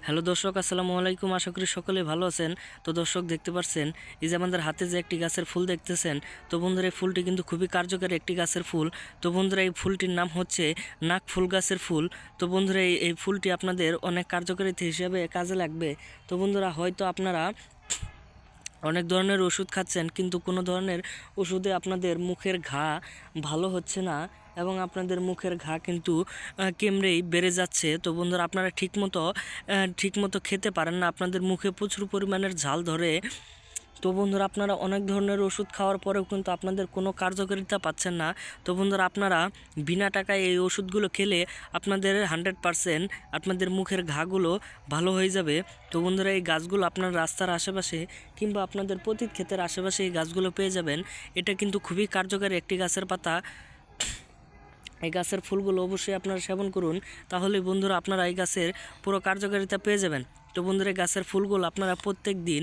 Hello দর্শক, আসসালামু আলাইকুম। আশা করি সকলে ভালো আছেন। তো দর্শক, দেখতে পাচ্ছেন এই যে আমাদের হাতে যে একটি গাছের ফুল দেখতেছেন। তো বন্ধুরা, এই ফুলটি কিন্তু খুবই কার্যকারী একটি গাছের ফুল। তো বন্ধুরা, এই ফুলটির নাম হচ্ছে নাক ফুল গাছের ফুল। তো বন্ধুরা, এই ফুলটি আপনাদের অনেক কার্যকারিতা হিসেবে কাজে লাগবে। তো বন্ধুরা, হয়তো আপনারা অনেক ধরনের ওষুধ খাচ্ছেন, কিন্তু কোনো ধরনের ওষুধে আপনাদের মুখের ঘা ভালো হচ্ছে না এবং আপনাদের মুখের ঘা কিন্তু কেমড়েই বেড়ে যাচ্ছে। তো বন্ধুরা, আপনারা ঠিকমতো খেতে পারেন না, আপনাদের মুখে প্রচুর পরিমাণের ঝাল ধরে। তো বন্ধুরা, আপনারা অনেক ধরনের ওষুধ খাওয়ার পরেও কিন্তু আপনাদের কোনো কার্যকারিতা পাচ্ছেন না। তো বন্ধুরা, আপনারা বিনা টাকায় এই ওষুধগুলো খেলে আপনাদের 100% আপনাদের মুখের ঘাগুলো ভালো হয়ে যাবে। তো বন্ধুরা, এই গাছগুলো আপনার রাস্তার আশেপাশে কিংবা আপনাদের পতিত ক্ষেতের আশেপাশে এই গাছগুলো পেয়ে যাবেন। এটা কিন্তু খুবই কার্যকারী একটি গাছের পাতা। এই গাছের ফুলগুলো অবশ্যই আপনারা সেবন করুন, তাহলে বন্ধুরা আপনারা এই গাছের পুরো কার্যকারিতা পেয়ে যাবেন। তো বন্ধুরা, এই গাছের ফুলগুলো আপনারা প্রত্যেক দিন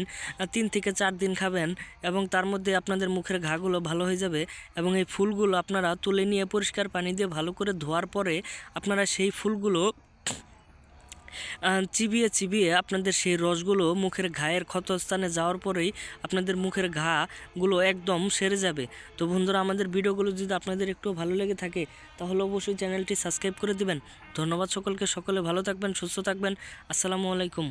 3 থেকে 4 দিন খাবেন এবং তার মধ্যে আপনাদের মুখের ঘাগুলো ভালো হয়ে যাবে। এবং এই ফুলগুলো আপনারা তুলে নিয়ে পরিষ্কার পানি দিয়ে ভালো করে ধোয়ার পরে আপনারা সেই ফুলগুলো চিবিয়ে চিবিয়ে আপনাদের সেই রসগুলো মুখের ঘায়ের ক্ষতস্থানে যাওয়ার পরেই আপনাদের মুখের ঘাগুলো একদম সেরে যাবে। তো বন্ধুরা, আমাদের ভিডিওগুলো যদি আপনাদের একটু ভালো লেগে থাকে তাহলে অবশ্যই চ্যানেলটি সাবস্ক্রাইব করে দিবেন। ধন্যবাদ সকলকে। সকলে ভালো থাকবেন, সুস্থ থাকবেন। আসসালামু আলাইকুম।